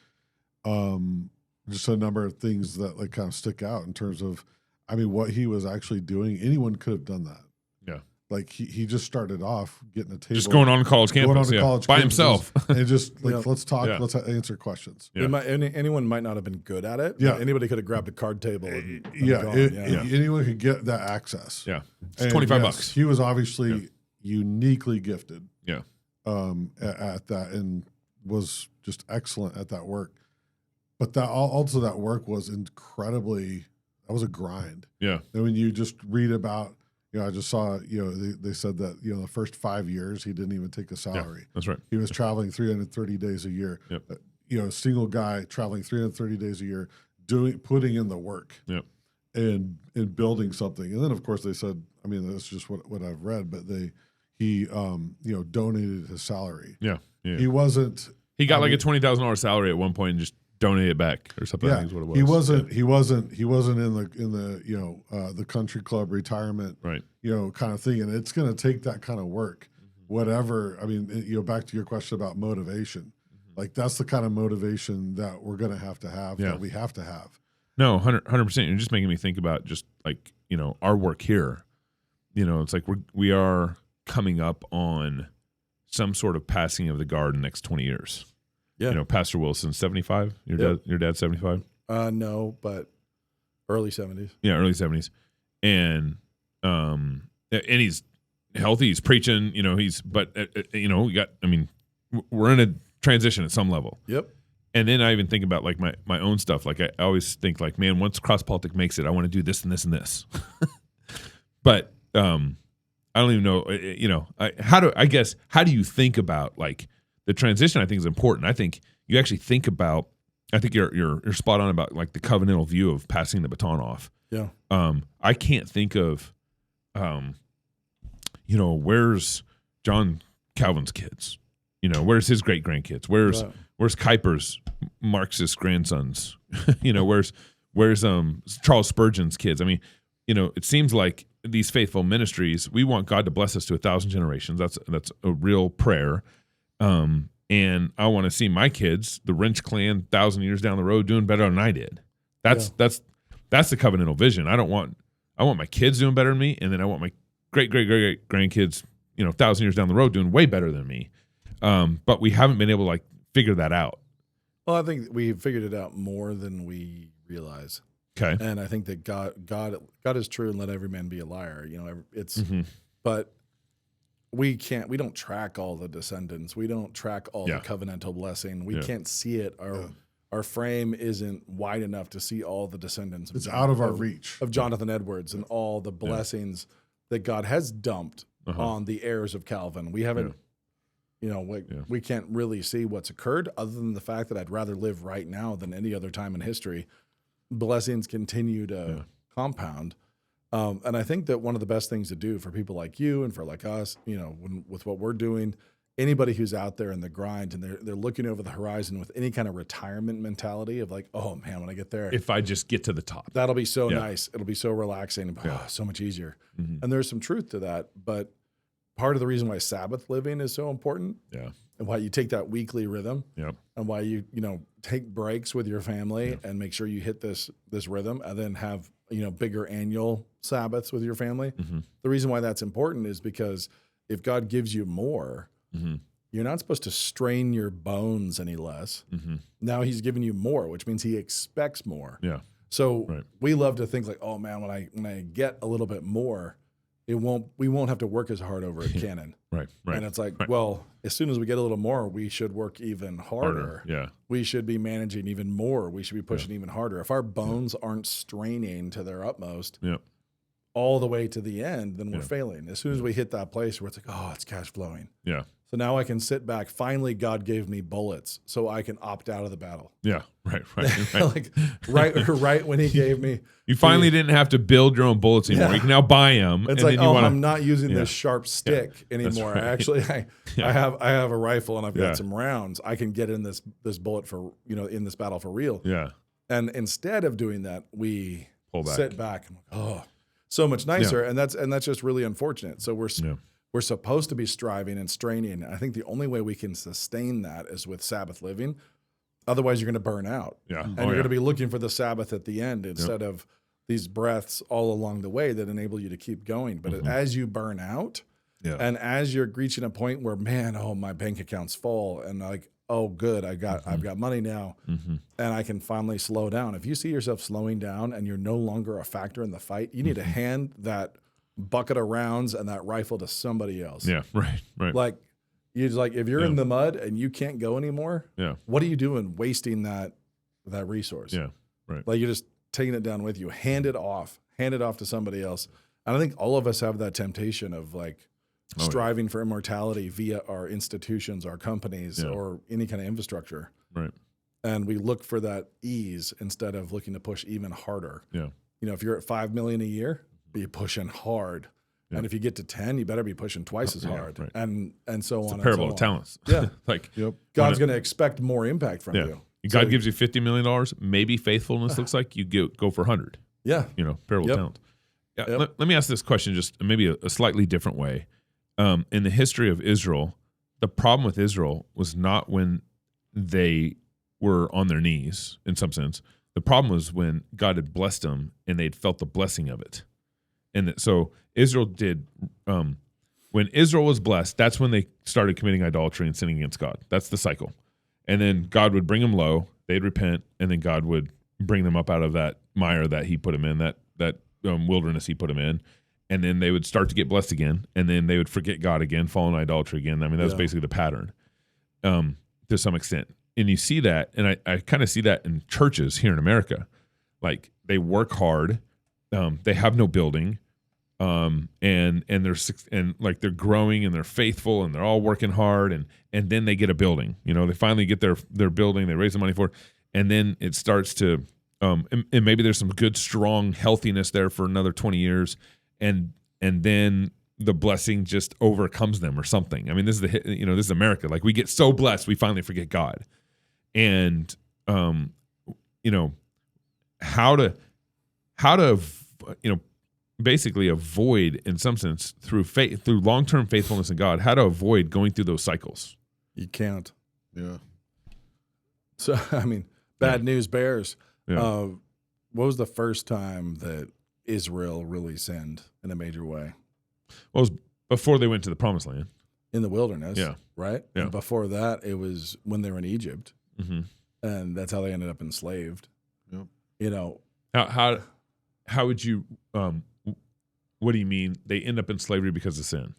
just a number of things that like kind of stick out in terms of, what he was actually doing. Anyone could have done that. Yeah. Like he just started off getting a table. Just going on college campus. By himself. And just like, let's talk, let's answer questions. Yeah. Anyone might not have been good at it. Yeah. Anybody could have grabbed a card table. And anyone could get that access. Yeah. It's $25. He was obviously uniquely gifted. Yeah. At that and was just excellent at that work. But that work was incredibly, that was a grind. Yeah. And when you just read about, I just saw, they said that, the first 5 years, he didn't even take a salary. Yeah, that's right. He was traveling 330 days a year. Yep. A single guy traveling 330 days a year, putting in the work. Yep. And building something. And then, of course, they said, that's just what I've read, but he donated his salary. Yeah. Yeah. He wasn't. He got like a $20,000 salary at one point and just donated it back or something. Yeah, I think is what it was. He wasn't in the country club retirement, right? Kind of thing. And it's going to take that kind of work, whatever. Back to your question about motivation, like that's the kind of motivation that we're going to have that we have to have. No, 100%. You're just making me think about just like, our work here. It's like we are coming up on some sort of passing of the guard in the next 20 years. Yeah. Pastor Wilson, 75. Your dad's 75? No, but early 70s. Yeah, early 70s. And he's healthy, he's preaching, we're in a transition at some level. Yep. And then I even think about like my own stuff. Like I always think like, man, once CrossPolitic makes it, I want to do this and this and this. But I don't even know, how do you think about like the transition? I think is important. I think you actually think about, I think you're spot on about like the covenantal view of passing the baton off. Yeah. I can't think of, where's John Calvin's kids? Where's his great grandkids? Where's Kuiper's Marxist grandsons? Where's Charles Spurgeon's kids? It seems like these faithful ministries, we want God to bless us to 1,000 generations. That's a real prayer. And I want to see my kids, the Rench clan, 1,000 years down the road, doing better than I did. That's the covenantal vision. I want my kids doing better than me, and then I want my great grandkids, 1,000 years down the road, doing way better than me. But we haven't been able to like figure that out. Well, I think we figured it out more than we realize. Okay. And I think that God is true, and let every man be a liar. But we don't track all the descendants. We don't track all the covenantal blessing. We can't see it. Our frame isn't wide enough to see all the descendants. It's out of our reach. Of Jonathan Edwards and all the blessings that God has dumped on the heirs of Calvin. We haven't, we can't really see what's occurred, other than the fact that I'd rather live right now than any other time in history. Blessings continue to compound. And I think that one of the best things to do for people like you and for like us, with what we're doing, anybody who's out there in the grind and they're looking over the horizon with any kind of retirement mentality of like, oh man, when I get there, if I just get to the top, that'll be so nice. It'll be so relaxing, so much easier. Mm-hmm. And there's some truth to that. But part of the reason why Sabbath living is so important, and why you take that weekly rhythm, and why you take breaks with your family and make sure you hit this rhythm, and then have bigger annual Sabbaths with your family. Mm-hmm. The reason why that's important is because if God gives you more, you're not supposed to strain your bones any less. Mm-hmm. Now He's giving you more, which means He expects more. Yeah. So we love to think like, oh man, when I get a little bit more, we won't have to work as hard over at Canon. Right. And it's like, well, as soon as we get a little more, we should work even harder. Yeah. We should be managing even more. We should be pushing even harder. If our bones aren't straining to their utmost all the way to the end, then we're failing. As soon as we hit that place where it's like, oh, it's cash flowing. Yeah. So now I can sit back. Finally, God gave me bullets so I can opt out of the battle. Yeah. Right. like right when He gave me. You finally didn't have to build your own bullets anymore. Yeah. You can now buy them. It's like, I'm not using this sharp stick anymore. Right. Actually, I have a rifle and I've got some rounds. I can get in this bullet for, in this battle for real. Yeah. And instead of doing that, we pull back. Sit back and so much nicer. And that's just really unfortunate. So we're supposed to be striving and straining. I think the only way we can sustain that is with Sabbath living. Otherwise, you're going to burn out. Yeah. And you're going to be looking for the Sabbath at the end instead of these breaths all along the way that enable you to keep going. But as you burn out, and as you're reaching a point where, man, my bank account's full, and like, oh, good, I've got money now, and I can finally slow down. If you see yourself slowing down and you're no longer a factor in the fight, you need to hand that bucket of rounds and that rifle to somebody else. Yeah, right. Like, if you're in the mud and you can't go anymore, what are you doing wasting that resource? Yeah, right. Like, you're just taking it down with you. Hand it off to somebody else. And I think all of us have that temptation of like striving for immortality via our institutions, our companies, or any kind of infrastructure. Right. And we look for that ease instead of looking to push even harder. Yeah. If you're at 5 million a year, be pushing hard. Yeah. And if you get to 10, you better be pushing twice as hard. Right. And so on. It's a parable of talents. Yeah. God's going to expect more impact from you. God gives you $50 million. Maybe faithfulness looks like you go for 100. Yeah. Parable of talents. Yeah. Let me ask this question just maybe a slightly different way. In the history of Israel, the problem with Israel was not when they were on their knees, in some sense. The problem was when God had blessed them and they'd felt the blessing of it. And so Israel did, when Israel was blessed, that's when they started committing idolatry and sinning against God. That's the cycle. And then God would bring them low, they'd repent, and then God would bring them up out of that mire that He put them in, that wilderness He put them in. And then they would start to get blessed again, and then they would forget God again, fall in idolatry again. I mean, that's basically the pattern to some extent. And you see that, and I kind of see that in churches here in America. Like, they work hard, they have no building, and they're growing and they're faithful and they're all working hard, and then they get a building. They finally get their building, they raise the money for it, and then it starts to and maybe there's some good, strong healthiness there for another 20 years. And then the blessing just overcomes them or something. I mean, this is America. Like, we get so blessed, we finally forget God. And, how to basically avoid, in some sense, through faith, through long-term faithfulness in God, how to avoid going through those cycles. You can't. Yeah. So, I mean, bad news bears. Yeah. What was the first time that Israel really sinned in a major way? Well, it was before they went to the Promised Land. In the wilderness, Yeah. right? Yeah. And before that, it was when they were in Egypt, Mm-hmm. and that's how they ended up enslaved. Yep. You know, How would you? What do you mean they end up in slavery because of sin?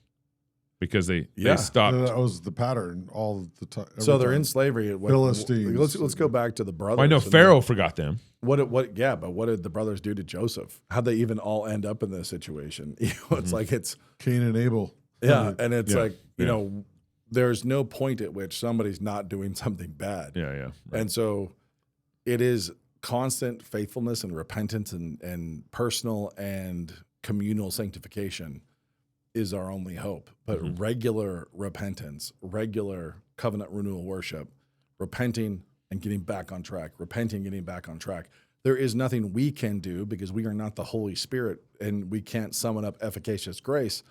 Because they stopped. That was the pattern all the time. so they're in slavery. Philistines. Let's go back to the brothers. Well, I know and Pharaoh forgot them. But what did the brothers do to Joseph? How'd they even all end up in this situation? You know, it's like it's Cain and Abel. yeah, and it's Yeah. like you know, there's no point at which somebody's not doing something bad. Yeah, yeah. Right. And so it is constant faithfulness and repentance and personal and communal sanctification is our only hope. But regular repentance, regular covenant renewal worship, repenting and getting back on track, repenting, getting back on track. There is nothing we can do because we are not the Holy Spirit and we can't summon up efficacious grace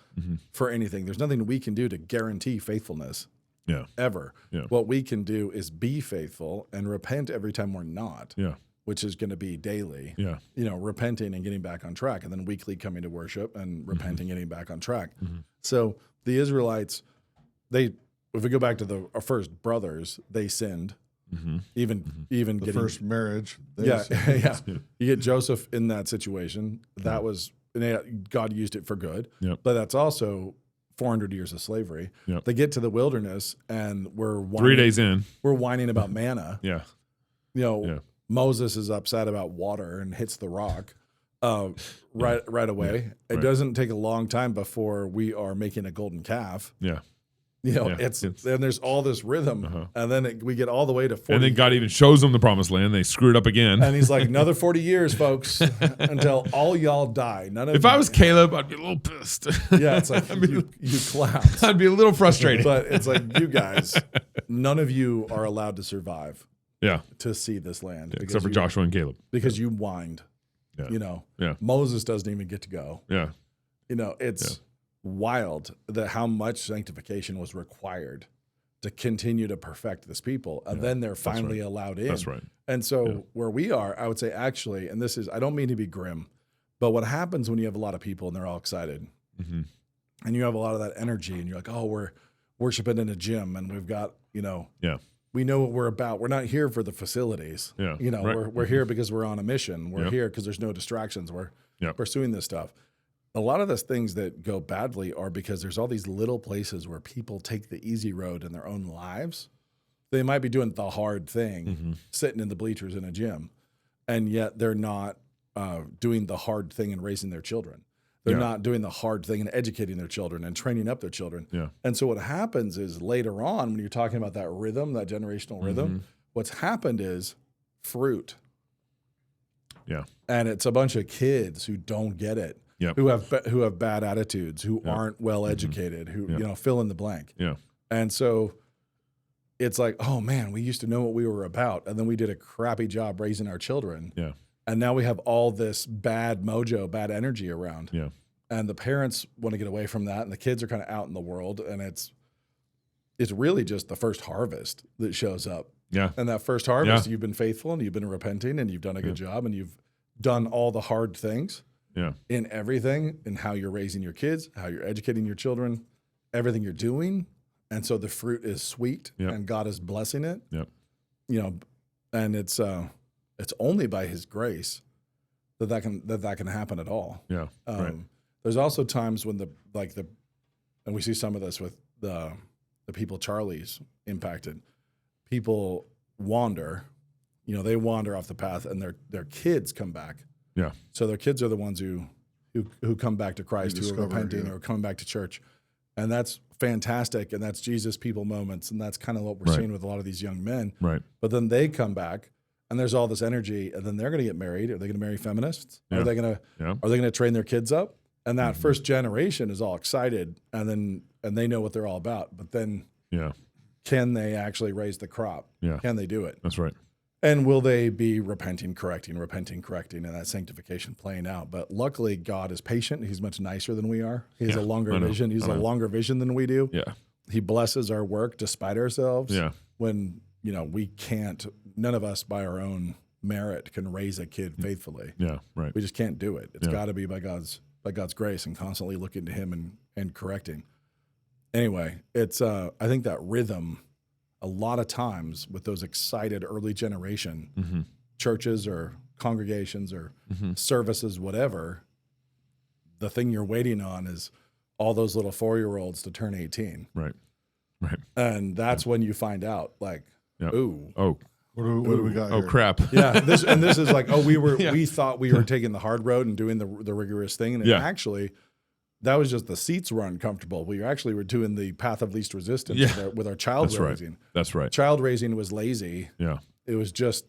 for anything. There's nothing we can do to guarantee faithfulness. Yeah. Ever. Yeah. What we can do is be faithful and repent every time we're not, Yeah. which is going to be daily. Yeah. You know, repenting and getting back on track, and then weekly coming to worship and repenting, getting back on track. So the Israelites, if we go back to our first brothers, they sinned. Even The getting first marriage. yeah. You get Joseph in that situation. That was God used it for good. Yep. But that's also 400 years of slavery. Yep. They get to the wilderness and we're whining, 3 days in. we're whining about manna. Yeah. You know, Yeah. Moses is upset about water and hits the rock right away. It right. doesn't take a long time before we are making a golden calf. Yeah. You know, Yeah. it's and there's all this rhythm, and then we get all the way to 40. And then God even shows them the Promised Land. They screwed up again. And he's like, another 40 years, folks, until all y'all die. None of If I was Caleb, I'd be a little pissed. yeah, it's like you clowns. I'd be a little frustrated. But it's like, you guys, none of you are allowed to survive Yeah. to see this land. because Except for you- Joshua and Caleb. Because you whined. Yeah. You know, Yeah. Moses doesn't even get to go. Yeah. You know, it's wild that how much sanctification was required to continue to perfect this people. And then they're finally allowed in. That's right. And so where we are, I would say actually, and this is, I don't mean to be grim, but what happens when you have a lot of people and they're all excited and you have a lot of that energy and you're like, oh, we're worshiping in a gym and we've got, you know, Yeah. we know what we're about. We're not here for the facilities. Yeah. You know, Right. we're here because we're on a mission. We're Yep. here because there's no distractions. We're Yep. pursuing this stuff. A lot of those things that go badly are because there's all these little places where people take the easy road in their own lives. They might be doing the hard thing, sitting in the bleachers in a gym, and yet they're not doing the hard thing in raising their children. They're not doing the hard thing in educating their children and training up their children. Yeah. And so what happens is later on, when you're talking about that rhythm, that generational rhythm, what's happened is fruit. Yeah. And it's a bunch of kids who don't get it. Yep. Who have bad attitudes, who aren't well educated, who you know, fill in the blank. Yeah. And so it's like, oh man, we used to know what we were about, and then we did a crappy job raising our children. Yeah. And now we have all this bad mojo, bad energy around. Yeah. And the parents want to get away from that, and the kids are kind of out in the world, and it's really just the first harvest that shows up. Yeah. And that first harvest, you've been faithful and you've been repenting and you've done a good job and you've done all the hard things. Yeah. In everything, in how you're raising your kids, how you're educating your children, everything you're doing. And so the fruit is sweet and God is blessing it. Yep. You know, and it's only by his grace that can happen at all. Yeah. Right. There's also times when and we see some of this with the people Charlie's impacted. People wander, you know, they wander off the path and their kids come back. Yeah. So their kids are the ones who come back to Christ, who are repenting or coming back to church. And that's fantastic. And that's Jesus people moments. And that's kind of what we're seeing with a lot of these young men. Right. But then they come back and there's all this energy and then they're going to get married. Are they going to marry feminists? Yeah. Are they going to train their kids up? And that first generation is all excited and they know what they're all about. But then can they actually raise the crop? Yeah. Can they do it? That's right. And will they be repenting, correcting, and that sanctification playing out? But luckily, God is patient. He's much nicer than we are. He has a longer vision. He's a longer vision than we do. Yeah. He blesses our work despite ourselves. Yeah. When, we can't, none of us by our own merit can raise a kid faithfully. Yeah, right. We just can't do it. It's got to be by God's grace and constantly looking to him and correcting. Anyway, it's I think that rhythm, a lot of times with those excited early generation churches or congregations or services, whatever, the thing you're waiting on is all those little 4-year-olds to turn 18. Right. And that's when you find out, like, ooh. Oh. What do we got here? Oh, crap. Yeah. This is like, we thought we were taking the hard road and doing the rigorous thing. And actually, that was just the seats were uncomfortable. We actually were doing the path of least resistance with our child raising. That's right. Child raising was lazy. Yeah. It was just,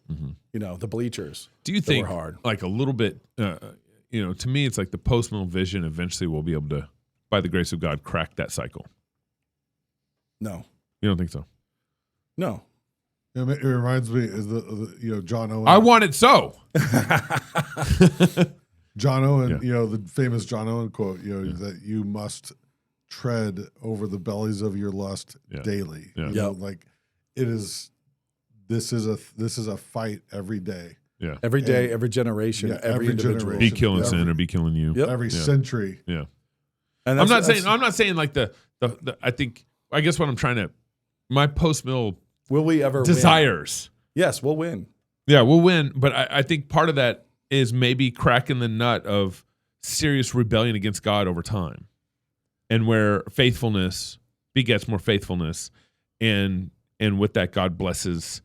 the bleachers. Do you think, were hard. like a little bit, to me, it's like the post-mill vision eventually will be able to, by the grace of God, crack that cycle? No. You don't think so? No. It reminds me of the John Owen. I want it so. John Owen, the famous John Owen quote, that you must tread over the bellies of your lust daily. Yeah. Like it is. This is a fight every day. Yeah. Every day, every generation, every individual. generation. Be killing sin or be killing you. Yep. Every century. Yeah. And I'm not saying like the I guess what I'm trying to, my post-mill will we ever desires. win? Yes, we'll win. Yeah, we'll win. But I think part of that is maybe cracking the nut of serious rebellion against God over time, and where faithfulness begets more faithfulness, and with that God blesses.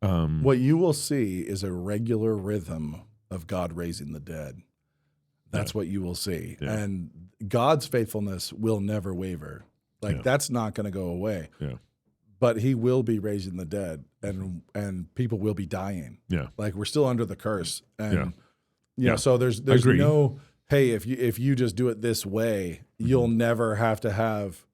What you will see is a regular rhythm of God raising the dead. That's what you will see, and God's faithfulness will never waver. Like that's not going to go away. Yeah. But he will be raising the dead, and people will be dying. Yeah. Like we're still under the curse, and Yeah. so there's Agreed. no, hey, if you just do it this way, you'll never have to have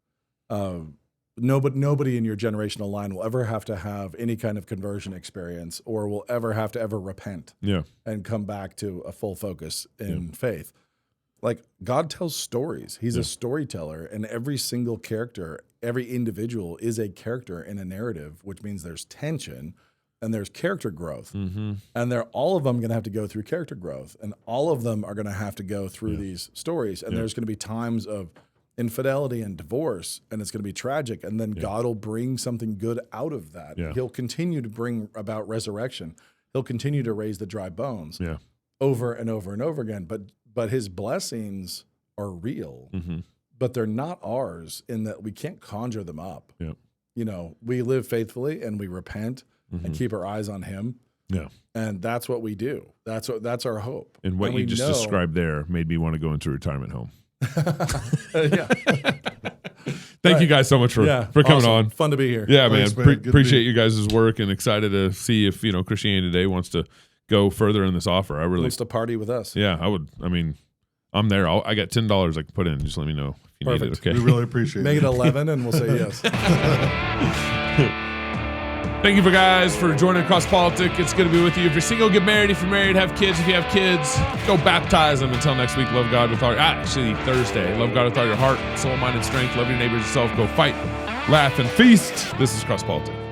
nobody in your generational line will ever have to have any kind of conversion experience, or will ever have to repent and come back to a full focus in faith. Like God tells stories. He's a storyteller, and every single character, every individual is a character in a narrative, which means there's tension and there's character growth. And they're all of them going to have to go through character growth, and all of them are going to have to go through these stories. And there's going to be times of infidelity and divorce, and it's going to be tragic. And then God will bring something good out of that. He'll continue to bring about resurrection. He'll continue to raise the dry bones over and over and over again. But his blessings are real, but they're not ours in that we can't conjure them up. We live faithfully and we repent and keep our eyes on him. And that's what we do. That's our hope. And what you just described there made me want to go into a retirement home. Thank you guys so much for coming on. Fun to be here. Yeah, Thanks, man. man. Appreciate you guys' work, and excited to see if Christianity Today wants to go further in this offer. I really Wants to party with us. Yeah, I would. I mean, I'm there. I got $10 I can put in. Just let me know if you need it. Okay. We really appreciate Make it. it 11 and we'll say yes. Thank you guys for joining CrossPolitic. It's good to be with you. If you're single, get married. If you're married, have kids. If you have kids, go baptize them. Until next week, love God with all actually Thursday. Love God with all your heart, soul, mind, and strength. Love your neighbors yourself. Go fight, laugh, and feast. This is CrossPolitic.